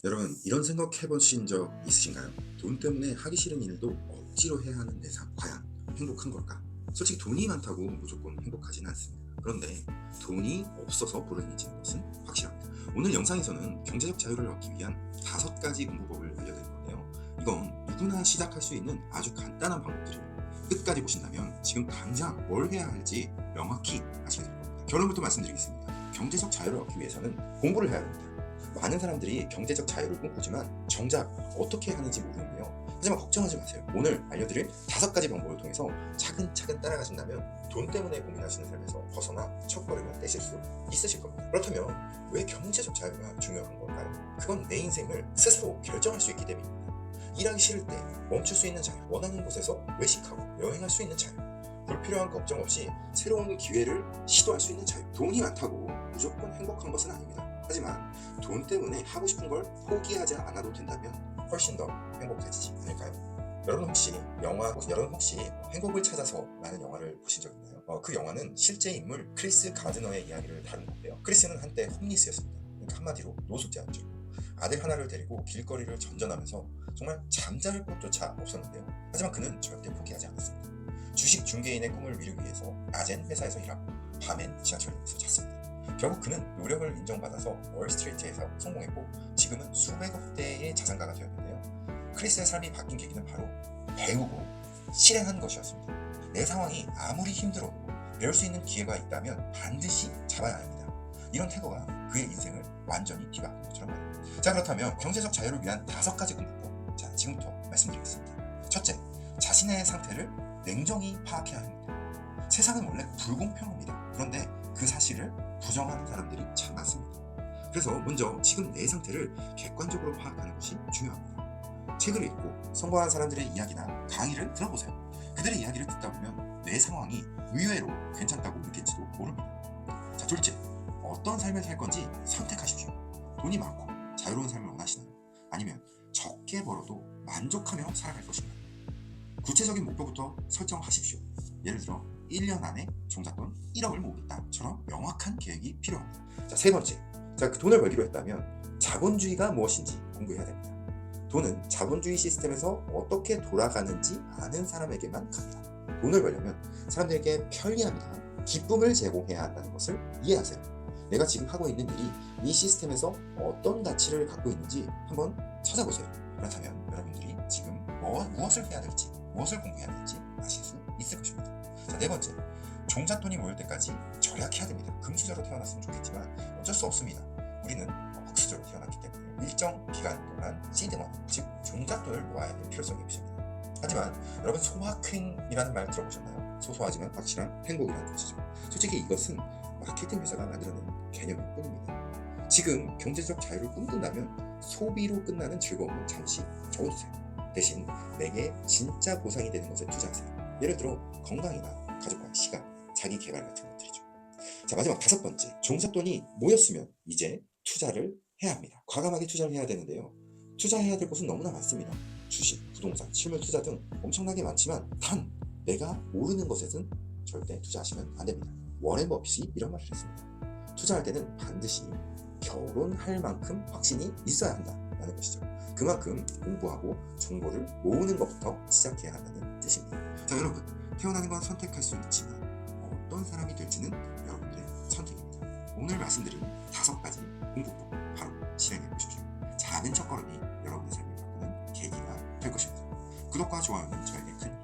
여러분, 이런 생각 해보신 적 있으신가요? 돈 때문에 하기 싫은 일도 억지로 해야 하는 내 삶, 과연 행복한 걸까? 솔직히 돈이 많다고 무조건 행복하지는 않습니다. 그런데 돈이 없어서 불행해지는 것은 확실합니다. 오늘 영상에서는 경제적 자유를 얻기 위한 5가지 공부법을 알려드릴 건데요. 이건 누구나 시작할 수 있는 아주 간단한 방법들입니다. 끝까지 보신다면 지금 당장 뭘 해야 할지 명확히 아시게 될 겁니다. 결론부터 말씀드리겠습니다. 경제적 자유를 얻기 위해서는 공부를 해야 됩니다. 많은 사람들이 경제적 자유를 꿈꾸지만 정작 어떻게 하는지 모르는데요. 하지만 걱정하지 마세요. 오늘 알려드릴 5가지 방법을 통해서 차근차근 따라가신다면 돈 때문에 고민하시는 삶에서 벗어나 첫걸음을 떼실 수 있으실 겁니다. 그렇다면 왜 경제적 자유가 중요한 걸까요? 그건 내 인생을 스스로 결정할 수 있기 때문입니다. 일하기 싫을 때 멈출 수 있는 자유, 원하는 곳에서 외식하고 여행할 수 있는 자유, 불필요한 걱정 없이 새로운 기회를 시도할 수 있는 자유. 돈이 많다고 무조건 행복한 것은 아닙니다. 하지만 돈 때문에 하고 싶은 걸 포기하지 않아도 된다면 훨씬 더 행복해지지 않을까요? 여러분 혹시 행복을 찾아서 라는 영화를 보신 적 있나요? 그 영화는 실제 인물 크리스 가드너의 이야기를 다룬 건데요. 크리스는 한때 홈리스였습니다. 그러니까 한마디로 노숙자였죠. 아들 하나를 데리고 길거리를 전전하면서 정말 잠잘 곳조차 없었는데요. 하지만 그는 절대 포기하지 않았습니다. 주식 중개인의 꿈을 이루기 위해서 낮엔 회사에서 일하고 밤엔 지하철역에서 잤습니다. 결국 그는 노력을 인정받아서 월스트리트에서 성공했고 지금은 수백억 대의 자산가가 되었는데요. 크리스의 삶이 바뀐 계기는 바로 배우고 실행한 것이었습니다. 내 상황이 아무리 힘들어도 배울 수 있는 기회가 있다면 반드시 잡아야 합니다. 이런 태도가 그의 인생을 완전히 뒤바꾼 것처럼 말입니다. 자, 그렇다면 경제적 자유를 위한 5가지 공부법, 지금부터 말씀드리겠습니다. 첫째, 자신의 상태를 냉정히 파악해야 합니다. 세상은 원래 불공평합니다. 그런데 그 사실을 부정하는 사람들이 참 많습니다. 그래서 먼저 지금 내 상태를 객관적으로 파악하는 것이 중요합니다. 책을 읽고 성공한 사람들의 이야기나 강의를 들어보세요. 그들의 이야기를 듣다 보면 내 상황이 의외로 괜찮다고 느낄지도 모릅니다. 자, 둘째, 어떤 삶을 살 건지 선택하십시오. 돈이 많고 자유로운 삶을 원하시나요? 아니면 적게 벌어도 만족하며 살아갈 것인가요? 구체적인 목표부터 설정하십시오. 예를 들어 1년 안에 종잣돈 1억을 모으겠다처럼 명확한 계획이 필요합니다. 자, 세 번째, 그 돈을 벌기로 했다면 자본주의가 무엇인지 공부해야 됩니다. 돈은 자본주의 시스템에서 어떻게 돌아가는지 아는 사람에게만 갑니다. 돈을 벌려면 사람들에게 편리함이나 기쁨을 제공해야 한다는 것을 이해하세요. 내가 지금 하고 있는 일이 이 시스템에서 어떤 가치를 갖고 있는지 한번 찾아보세요. 그렇다면 여러분들이 지금 무엇을 해야 될지, 무엇을 공부해야 될지 아실 수 있을 것입니다. 자, 네 번째, 종잣돈이 모일 때까지 절약해야 됩니다. 금수저로 태어났으면 좋겠지만 어쩔 수 없습니다. 우리는 흙수저로 태어났기 때문에 일정 기간 동안 시드머니, 즉 종잣돈을 모아야 할 필요성이 있습니다. 하지만 여러분, 소확행이라는 말 들어보셨나요? 소소하지만 확실한 행복이라는 것이죠. 솔직히 이것은 마케팅 회사가 만들어낸 개념일 뿐입니다. 지금 경제적 자유를 꿈꾼다면 소비로 끝나는 즐거움은 잠시 접어두세요. 대신 내게 진짜 보상이 되는 것에 투자하세요. 예를 들어 건강이나 가족과의 시간, 자기 개발 같은 것들이죠. 자, 마지막 5번째, 종잣돈이 모였으면 이제 투자를 해야 합니다. 과감하게 투자를 해야 되는데요. 투자해야 될 곳은 너무나 많습니다. 주식, 부동산, 실물 투자 등 엄청나게 많지만 단 내가 모르는 것에는 절대 투자하시면 안 됩니다. 워렌 버핏이 이런 말을 했습니다. 투자할 때는 반드시 결혼할 만큼 확신이 있어야 한다라는 것이죠. 그만큼 공부하고 정보를 모으는 것부터 시작해야 한다는 뜻입니다. 자, 여러분, 태어나는 건 선택할 수 있지만 어떤 사람이 될지는 여러분들의 선택입니다. 오늘 말씀드린 5가지 공부법 바로 실행해 보십시오. 작은 첫걸음이 여러분의 삶을 바꾸는 계기가 될 것입니다. 구독과 좋아요는 저에게 큰